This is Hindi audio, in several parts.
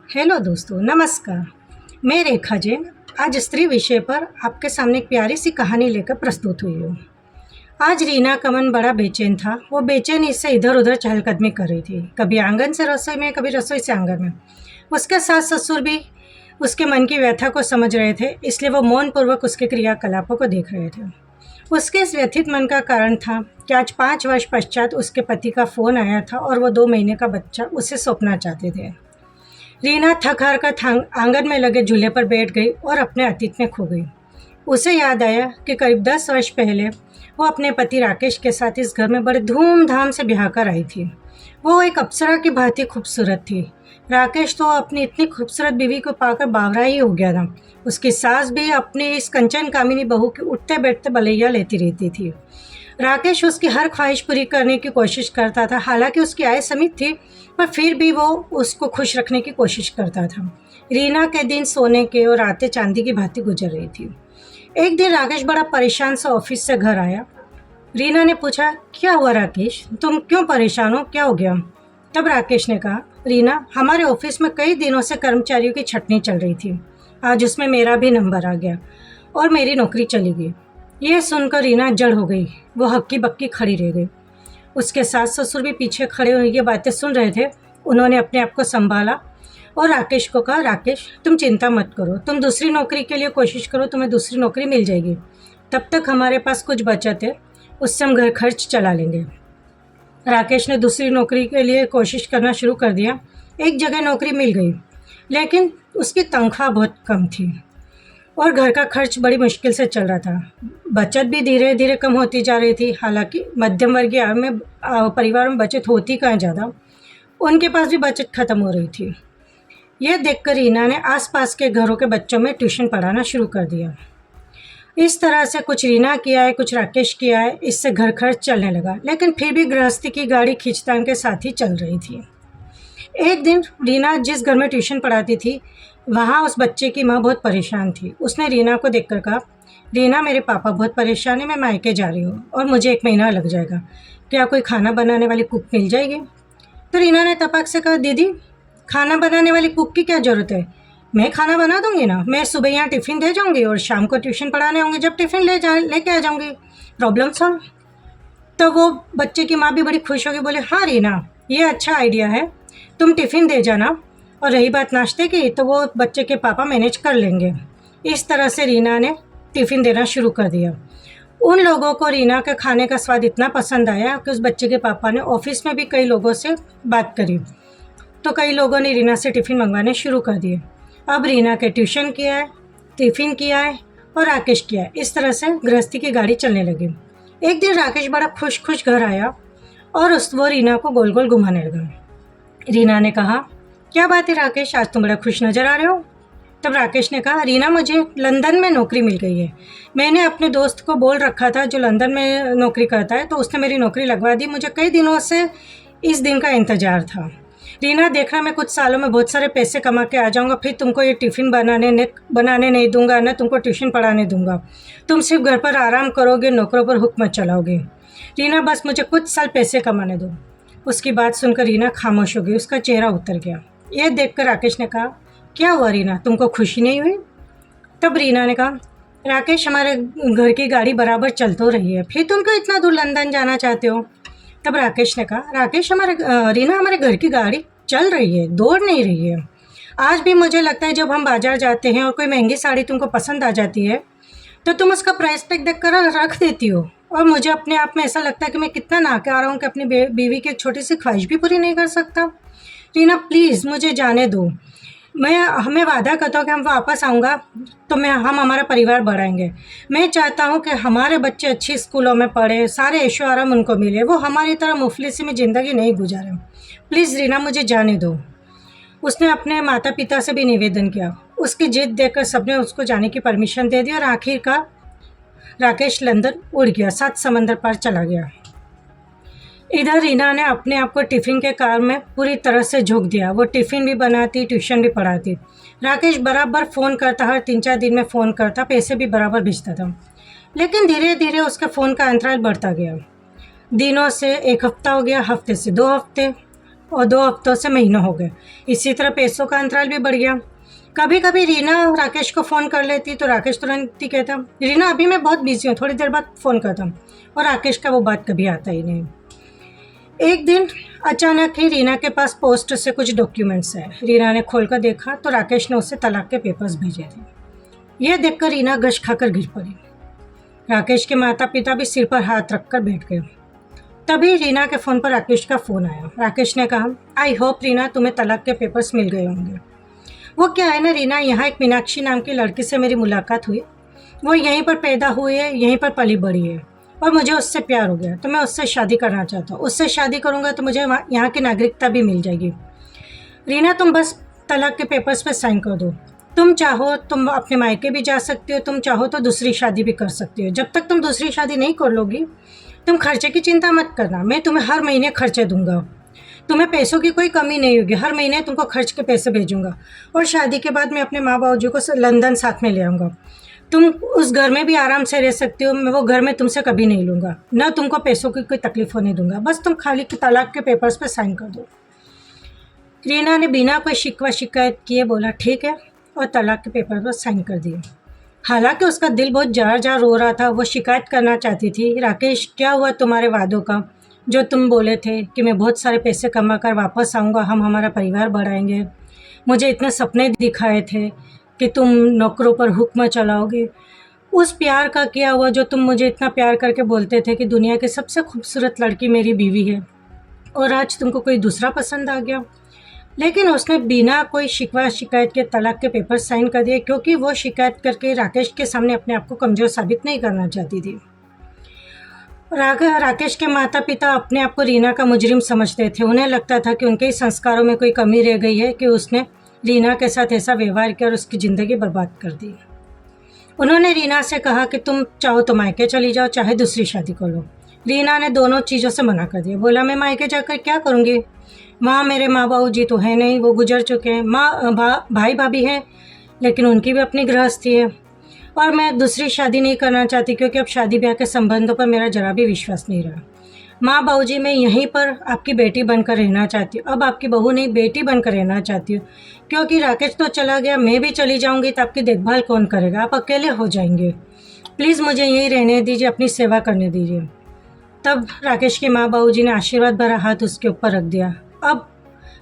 हेलो दोस्तों, नमस्कार। मैं रेखा जैन आज स्त्री विषय पर आपके सामने एक प्यारी सी कहानी लेकर प्रस्तुत हुई हूँ। आज रीना का मन बड़ा बेचैन था। वो बेचैनी से इधर उधर चहलकदमी कर रही थी, कभी आंगन से रसोई में, कभी रसोई से आंगन में। उसके सास ससुर भी उसके मन की व्यथा को समझ रहे थे, इसलिए वो मौनपूर्वक उसके क्रियाकलापों को देख रहे थे। उसके इस व्यथित मन का कारण था कि आज 5 वर्ष पश्चात उसके पति का फ़ोन आया था और वो 2 महीने का बच्चा उसे सौंपना चाहते थे। रीना थक हार कर आंगन में लगे झूले पर बैठ गई और अपने अतीत में खो गई। उसे याद आया कि करीब 10 वर्ष पहले वो अपने पति राकेश के साथ इस घर में बड़े धूमधाम से ब्याह कर आई थी। वो एक अप्सरा की भांति खूबसूरत थी। राकेश तो अपनी इतनी खूबसूरत बीवी को पाकर बावरा ही हो गया था। उसकी सास भी अपनी इस कंचन कामिनी बहू की उठते बैठते बलैया लेती रहती थी। राकेश उसकी हर ख्वाहिश पूरी करने की कोशिश करता था। हालांकि उसकी आय सीमित थी, पर फिर भी वो उसको खुश रखने की कोशिश करता था। रीना के दिन सोने के और रातें चांदी की भांति गुजर रही थी। एक दिन राकेश बड़ा परेशान से ऑफिस से घर आया। रीना ने पूछा, क्या हुआ राकेश, तुम क्यों परेशान हो, क्या हो गया? तब राकेश ने कहा, रीना, हमारे ऑफिस में कई दिनों से कर्मचारियों की छटनी चल रही थी। आज उसमें मेरा भी नंबर आ गया और मेरी नौकरी चली गई। यह सुनकर रीना जड़ हो गई। वो हक्की बक्की खड़ी रह गई। उसके सास ससुर भी पीछे खड़े हुए ये बातें सुन रहे थे। उन्होंने अपने आप को संभाला और राकेश को कहा, राकेश, तुम चिंता मत करो, तुम दूसरी नौकरी के लिए कोशिश करो, तुम्हें दूसरी नौकरी मिल जाएगी। तब तक हमारे पास कुछ बचत है, उससे हम घर खर्च चला लेंगे। राकेश ने दूसरी नौकरी के लिए कोशिश करना शुरू कर दिया। एक जगह नौकरी मिल गई, लेकिन उसकी तनख्वाह बहुत कम थी और घर का खर्च बड़ी मुश्किल से चल रहा था। बचत भी धीरे धीरे कम होती जा रही थी। हालांकि मध्यम वर्गीय आय में परिवार में बचत होती कहाँ ज़्यादा, उनके पास भी बचत खत्म हो रही थी। यह देखकर रीना ने आसपास के घरों के बच्चों में ट्यूशन पढ़ाना शुरू कर दिया। इस तरह से कुछ रीना किया है, कुछ राकेश किया है। इससे घर खर्च चलने लगा, लेकिन फिर भी गृहस्थी की गाड़ी खींचतान के साथ ही चल रही थी। एक दिन रीना जिस घर में ट्यूशन पढ़ाती थी, वहाँ उस बच्चे की माँ बहुत परेशान थी। उसने रीना को देखकर कहा, रीना, मेरे पापा बहुत परेशान है, मैं मायके जा रही हूँ और मुझे 1 महीना लग जाएगा। क्या कोई खाना बनाने वाली कुक मिल जाएगी? तो रीना ने तपाक से कहा, दीदी, खाना बनाने वाली कुक की क्या ज़रूरत है? मैं खाना बना दूंगी ना। मैं सुबह यहाँ टिफ़िन दे जाऊँगी और शाम को ट्यूशन पढ़ाने होंगे, जब टिफ़िन लेके आ जाऊँगी। Problem solve. तो वो बच्चे की माँ भी बड़ी खुश होगी, बोले, हाँ रीना, ये अच्छा आइडिया है, तुम टिफ़िन दे जाना, और रही बात नाश्ते की तो वो बच्चे के पापा मैनेज कर लेंगे। इस तरह से रीना ने टिफ़िन देना शुरू कर दिया। उन लोगों को रीना के खाने का स्वाद इतना पसंद आया कि उस बच्चे के पापा ने ऑफिस में भी कई लोगों से बात करी, तो कई लोगों ने रीना से टिफ़िन मंगवाने शुरू कर दिए। अब रीना के ट्यूशन किया है, टिफ़िन किया है और राकेश किया है। इस तरह से गृहस्थी की गाड़ी चलने लगी। एक दिन राकेश बड़ा खुश खुश घर आया और वो रीना को गोल गोल घुमाने लगा। रीना ने कहा, क्या बात है राकेश, आज तुम बड़ा खुश नज़र आ रहे हो? तब राकेश ने कहा, रीना, मुझे लंदन में नौकरी मिल गई है। मैंने अपने दोस्त को बोल रखा था जो लंदन में नौकरी करता है, तो उसने मेरी नौकरी लगवा दी। मुझे कई दिनों से इस दिन का इंतज़ार था। रीना, देखना, मैं कुछ सालों में बहुत सारे पैसे कमा के आ जाऊँगा, फिर तुमको ये टिफ़िन बनाने नहीं दूंगा, न तुमको ट्यूशन पढ़ाने दूंगा। तुम सिर्फ घर पर आराम करोगे, नौकरों पर हुक्म चलाओगे। रीना, बस मुझे कुछ साल पैसे कमाने दो। उसकी बात सुनकर रीना खामोश हो गई। उसका चेहरा उतर गया। यह देखकर राकेश ने कहा, क्या हुआ रीना, तुमको खुशी नहीं हुई? तब रीना ने कहा, राकेश, हमारे घर की गाड़ी बराबर चल तो रही है, फिर तुम क्यों इतना दूर लंदन जाना चाहते हो? तब राकेश ने कहा, राकेश, रीना, हमारे घर की गाड़ी चल रही है, दौड़ नहीं रही है। आज भी मुझे लगता है जब हम बाजार जाते हैं और कोई महंगी साड़ी तुमको पसंद आ जाती है तो तुम उसका प्राइस टैग देख कर रख देती हो, और मुझे अपने आप में ऐसा लगता है कि मैं कितना नाकारा हूँ कि अपनी बीवी की एक छोटी सी ख्वाहिश भी पूरी नहीं कर सकता। रीना, प्लीज़ मुझे जाने दो। हमें वादा करता हूँ कि हम वापस आऊँगा तो हम हमारा परिवार बढ़ाएंगे। मैं चाहता हूँ कि हमारे बच्चे अच्छी स्कूलों में पढ़े, सारे ऐशो आराम उनको मिले, वो हमारी तरह मुफलिसी में ज़िंदगी नहीं गुजारे। प्लीज़ रीना, मुझे जाने दो। उसने अपने माता पिता से भी निवेदन किया। उसकी जिद देखकर सबने उसको जाने की परमिशन दे दी और आखिरकार राकेश लंदन उड़ गया, 7 समंदर पार चला गया। इधर रीना ने अपने आप को टिफ़िन के कार में पूरी तरह से झोंक दिया। वो टिफ़िन भी बनाती, ट्यूशन भी पढ़ाती। राकेश बराबर फ़ोन करता, हर 3-4 दिन में फ़ोन करता, पैसे भी बराबर भेजता था। लेकिन धीरे धीरे उसके फ़ोन का अंतराल बढ़ता गया। दिनों से 1 हफ्ता हो गया, हफ्ते से 2 हफ्ते, और 2 हफ्तों से महीनों हो गए। इसी तरह पैसों का अंतराल भी बढ़ गया। कभी कभी रीना राकेश को फ़ोन कर लेती तो राकेश तुरंत ही कहता, रीना अभी मैं बहुत बिजी हूँ, थोड़ी देर बाद फ़ोन करता हूँ। और राकेश का वो बात कभी आता ही नहीं। एक दिन अचानक ही रीना के पास पोस्ट से कुछ डॉक्यूमेंट्स है। रीना ने खोलकर देखा तो राकेश ने उसे तलाक के पेपर्स भेजे थे। यह देखकर रीना गश खाकर गिर पड़ी। राकेश के माता पिता भी सिर पर हाथ रखकर बैठ गए। तभी रीना के फ़ोन पर राकेश का फ़ोन आया। राकेश ने कहा, आई होप रीना तुम्हें तलाक के पेपर्स मिल गए होंगे। वो क्या है ना रीना, यहाँ एक मीनाक्षी नाम की लड़की से मेरी मुलाकात हुई। वो यहीं पर पैदा हुई है, यहीं पर पली बड़ी है और मुझे उससे प्यार हो गया तो मैं उससे शादी करना चाहता हूँ। उससे शादी करूँगा तो मुझे यहाँ की नागरिकता भी मिल जाएगी। रीना तुम बस तलाक के पेपर्स पे साइन कर दो। तुम चाहो तुम अपने मायके भी जा सकती हो, तुम चाहो तो दूसरी शादी भी कर सकती हो। जब तक तुम दूसरी शादी नहीं कर लोगी तुम खर्चे की चिंता मत करना, मैं तुम्हें हर महीने खर्चे दूंगा। तुम्हें पैसों की कोई कमी नहीं होगी, हर महीने तुमको खर्च के पैसे भेजूंगा। और शादी के बाद मैं अपने माँ बाबू को लंदन साथ में ले आऊँगा। तुम उस घर में भी आराम से रह सकती हो, मैं वो घर में तुमसे कभी नहीं लूँगा, ना तुमको पैसों की कोई तकलीफ होने दूंगा। बस तुम खाली तलाक के पेपर्स पे साइन कर दो। रीना ने बिना कोई शिकवा शिकायत किए बोला ठीक है और तलाक के पेपर पर साइन कर दिए। हालांकि उसका दिल बहुत जार जार रो रहा था। वो शिकायत करना चाहती थी, राकेश क्या हुआ तुम्हारे वादों का, जो तुम बोले थे कि मैं बहुत सारे पैसे कमा कर वापस आऊँगा, हम हमारा परिवार बढ़ाएंगे। मुझे इतने सपने दिखाए थे कि तुम नौकरों पर हुक्म चलाओगे। उस प्यार का क्या हुआ जो तुम मुझे इतना प्यार करके बोलते थे कि दुनिया की सबसे खूबसूरत लड़की मेरी बीवी है, और आज तुमको कोई दूसरा पसंद आ गया। लेकिन उसने बिना कोई शिकवा शिकायत के तलाक के पेपर साइन कर दिए, क्योंकि वो शिकायत करके राकेश के सामने अपने आप को कमज़ोर साबित नहीं करना चाहती थी। राकेश के माता पिता अपने आप को रीना का मुजरिम समझते थे। उन्हें लगता था कि उनके ही संस्कारों में कोई कमी रह गई है कि उसने रीना के साथ ऐसा व्यवहार किया और उसकी ज़िंदगी बर्बाद कर दी। उन्होंने रीना से कहा कि तुम चाहो तो मायके चली जाओ, चाहे दूसरी शादी कर लो। रीना ने दोनों चीज़ों से मना कर दिया। बोला, मैं मायके जाकर क्या करूँगी, वहाँ मेरे माँ बाबू जी तो है नहीं, वो गुजर चुके हैं। भाई भाभी हैं लेकिन उनकी भी अपनी गृहस्थी है, और मैं दूसरी शादी नहीं करना चाहती क्योंकि अब शादी ब्याह के संबंधों पर मेरा जरा भी विश्वास नहीं रहा। माँ बाबूजी मैं यहीं पर आपकी बेटी बनकर रहना चाहती हूँ, अब आपकी बहू नहीं बेटी बनकर रहना चाहती हूँ, क्योंकि राकेश तो चला गया, मैं भी चली जाऊँगी तो आपकी देखभाल कौन करेगा, आप अकेले हो जाएंगे। प्लीज़ मुझे यहीं रहने दीजिए, अपनी सेवा करने दीजिए। तब राकेश के माँ बाबूजी ने आशीर्वाद भरा हाथ उसके ऊपर रख दिया। अब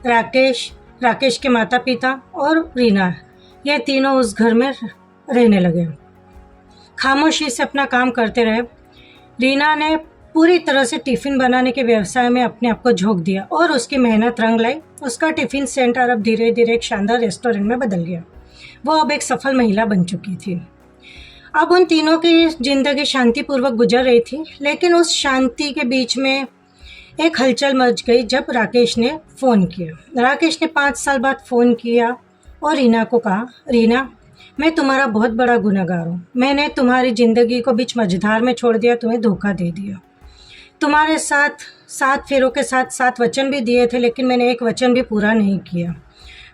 राकेश के माता पिता और रीना ये तीनों उस घर में रहने लगे। खामोशी से अपना काम करते रहे। रीना ने पूरी तरह से टिफ़िन बनाने के व्यवसाय में अपने आप को झोंक दिया और उसकी मेहनत रंग लाई। उसका टिफ़िन सेंटर अब धीरे धीरे एक शानदार रेस्टोरेंट में बदल गया। वो अब एक सफल महिला बन चुकी थी। अब उन तीनों की ज़िंदगी शांतिपूर्वक गुजर रही थी, लेकिन उस शांति के बीच में एक हलचल मच गई जब राकेश ने फ़ोन किया। राकेश ने 5 साल बाद फ़ोन किया और रीना को कहा, रीना मैं तुम्हारा बहुत बड़ा गुनहगार हूँ। मैंने तुम्हारी ज़िंदगी को बीच मझधार में छोड़ दिया, तुम्हें धोखा दे दिया। तुम्हारे साथ 7 फेरों के साथ 7 वचन भी दिए थे, लेकिन मैंने एक वचन भी पूरा नहीं किया।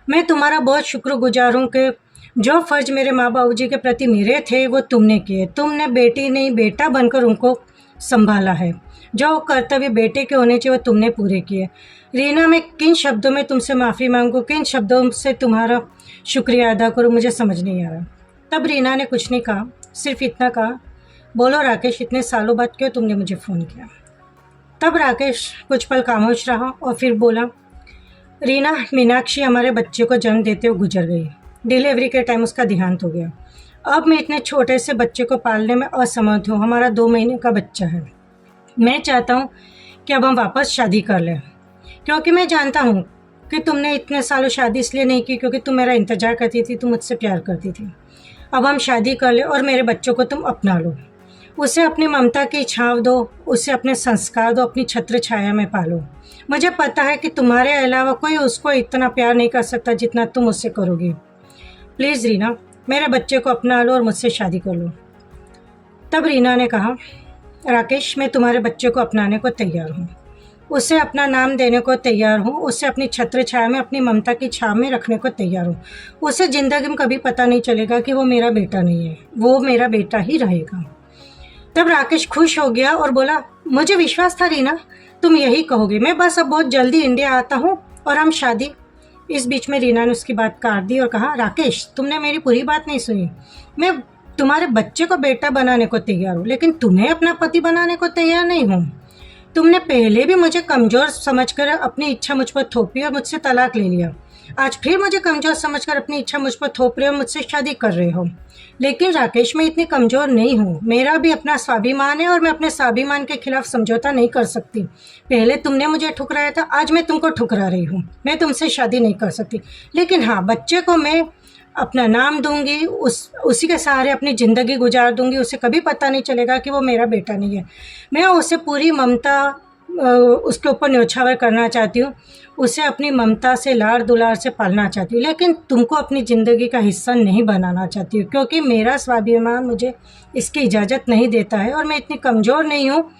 मैं तुम्हारा बहुत शुक्रगुजार हूँ कि जो फ़र्ज़ मेरे माँ बाबू जी के प्रति मेरे थे वो तुमने किए। तुमने बेटी नहीं बेटा बनकर उनको संभाला है। जो कर्तव्य बेटे के होने चाहिए वो तुमने पूरे किए। रीना मैं किन शब्दों में तुमसे माफ़ी मांगूँ, किन शब्दों से तुम्हारा शुक्रिया अदा करूँ, मुझे समझ नहीं आ रहा। तब रीना ने कुछ नहीं कहा, सिर्फ इतना कहा, बोलो राकेश इतने सालों बाद क्यों तुमने मुझे फ़ोन किया। तब राकेश कुछ पल खामोश रहा और फिर बोला, रीना मीनाक्षी हमारे बच्चे को जन्म देते हुए गुजर गई। डिलीवरी के टाइम उसका देहांत हो गया। अब मैं इतने छोटे से बच्चे को पालने में असमर्थ हूँ। हमारा 2 महीने का बच्चा है। मैं चाहता हूँ कि अब हम वापस शादी कर लें, क्योंकि मैं जानता हूँ कि तुमने इतने सालों शादी इसलिए नहीं की क्योंकि तुम मेरा इंतज़ार करती थी, तुम मुझसे प्यार करती थी। अब हम शादी कर लें और मेरे बच्चों को तुम अपना लो, उसे अपनी ममता की छाँव दो, उसे अपने संस्कार दो, अपनी छत्र छाया में पालो। मुझे पता है कि तुम्हारे अलावा कोई उसको इतना प्यार नहीं कर सकता जितना तुम उससे करोगी। प्लीज़ रीना मेरे बच्चे को अपना लो और मुझसे शादी कर लो। तब रीना ने कहा, राकेश मैं तुम्हारे बच्चे को अपनाने को तैयार हूँ, उसे अपना नाम देने को तैयार हूँ, उसे अपनी छत्र छाया में अपनी ममता की छाव में रखने को तैयार हूँ। उसे ज़िंदगी में कभी पता नहीं चलेगा कि वो मेरा बेटा नहीं है, वो मेरा बेटा ही रहेगा। तब राकेश खुश हो गया और बोला, मुझे विश्वास था रीना तुम यही कहोगे, मैं बस अब बहुत जल्दी इंडिया आता हूँ और हम शादी। इस बीच में रीना ने उसकी बात काट दी और कहा, राकेश तुमने मेरी पूरी बात नहीं सुनी। मैं तुम्हारे बच्चे को बेटा बनाने को तैयार हूँ, लेकिन तुम्हें अपना पति बनाने को तैयार नहीं हूँ। तुमने पहले भी मुझे कमज़ोर समझकर अपनी इच्छा मुझ पर थोपी और मुझसे तलाक ले लिया। आज फिर मुझे कमज़ोर समझकर अपनी इच्छा मुझ पर थोप रहे हो, मुझसे शादी कर रहे हो। लेकिन राकेश मैं इतनी कमज़ोर नहीं हूँ, मेरा भी अपना स्वाभिमान है और मैं अपने स्वाभिमान के खिलाफ समझौता नहीं कर सकती। पहले तुमने मुझे ठुकराया था, आज मैं तुमको ठुकरा रही हूँ। मैं तुमसे शादी नहीं कर सकती, लेकिन हाँ बच्चे को मैं अपना नाम दूंगी, उसी के सहारे अपनी ज़िंदगी गुजार दूंगी। उसे कभी पता नहीं चलेगा कि वो मेरा बेटा नहीं है। मैं उसे पूरी ममता उसके ऊपर न्योछावर करना चाहती हूँ, उसे अपनी ममता से लाड़ दुलार से पालना चाहती हूँ, लेकिन तुमको अपनी ज़िंदगी का हिस्सा नहीं बनाना चाहती हूँ, क्योंकि मेरा स्वाभिमान मुझे इसकी इजाज़त नहीं देता है और मैं इतनी कमज़ोर नहीं हूँ।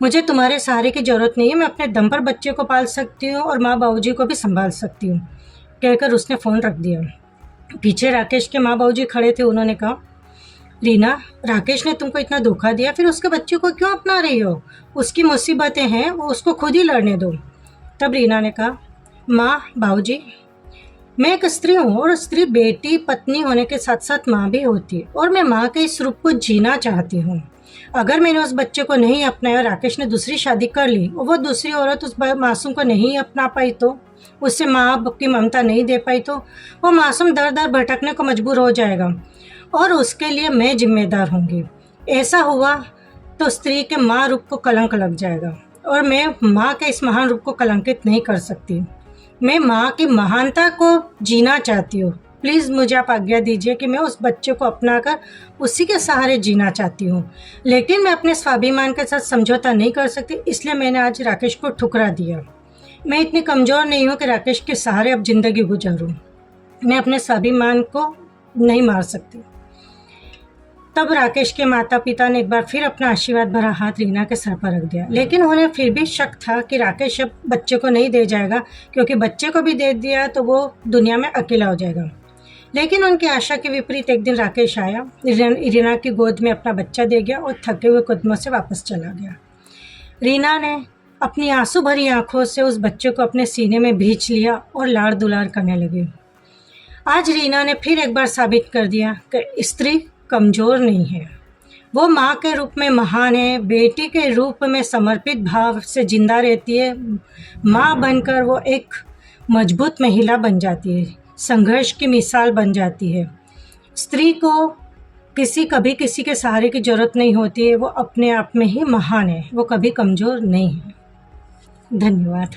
मुझे तुम्हारे सहारे की ज़रूरत नहीं है, मैं अपने दम पर बच्चे को पाल सकती हूँ और माँ बाबूजी को भी संभाल सकती हूँ, कहकर उसने फ़ोन रख दिया। पीछे राकेश के माँ बाबूजी खड़े थे। उन्होंने कहा, रीना राकेश ने तुमको इतना धोखा दिया, फिर उसके बच्चे को क्यों अपना रही हो? उसकी मुसीबतें हैं, वो उसको खुद ही लड़ने दो। तब रीना ने कहा, माँ बाबूजी मैं एक स्त्री हूँ और स्त्री बेटी पत्नी होने के साथ साथ माँ भी होती है और मैं माँ के इस रूप को जीना चाहती हूँ। अगर मैंने उस बच्चे को नहीं अपनाया, राकेश ने दूसरी शादी कर ली और वो दूसरी औरत उस मासूम को नहीं अपना पाई, तो उससे माँ बाप की ममता नहीं दे पाई, तो वो मासूम दर दर भटकने को मजबूर हो जाएगा और उसके लिए मैं जिम्मेदार होंगी। ऐसा हुआ तो स्त्री के माँ रूप को कलंक लग जाएगा और मैं माँ के इस महान रूप को कलंकित नहीं कर सकती। मैं माँ की महानता को जीना चाहती हूँ। प्लीज़ मुझे आप आज्ञा दीजिए कि मैं उस बच्चे को अपनाकर उसी के सहारे जीना चाहती हूँ, लेकिन मैं अपने स्वाभिमान के साथ समझौता नहीं कर सकती, इसलिए मैंने आज राकेश को ठुकरा दिया। मैं इतनी कमज़ोर नहीं हूँ कि राकेश के सहारे अब ज़िंदगी गुजारूँ। मैं अपने स्वाभिमान को नहीं मार सकती। तब राकेश के माता पिता ने एक बार फिर अपना आशीर्वाद भरा हाथ रीना के सर पर रख दिया, लेकिन उन्हें फिर भी शक था कि राकेश अब बच्चे को नहीं दे जाएगा, क्योंकि बच्चे को भी दे दिया तो वो दुनिया में अकेला हो जाएगा। लेकिन उनकी आशा के विपरीत एक दिन राकेश आया, रीना की गोद में अपना बच्चा दे गया और थके हुए कदमों से वापस चला गया। रीना ने अपनी आंसू भरी आंखों से उस बच्चे को अपने सीने में भींच लिया और लाड़ दुलार करने लगी। आज रीना ने फिर एक बार साबित कर दिया कि स्त्री कमज़ोर नहीं है, वो माँ के रूप में महान है, बेटी के रूप में समर्पित भाव से जिंदा रहती है। माँ बनकर वो एक मजबूत महिला बन जाती है, संघर्ष की मिसाल बन जाती है। स्त्री को कभी किसी के सहारे की ज़रूरत नहीं होती है, वो अपने आप में ही महान है, वो कभी कमज़ोर नहीं है। धन्यवाद।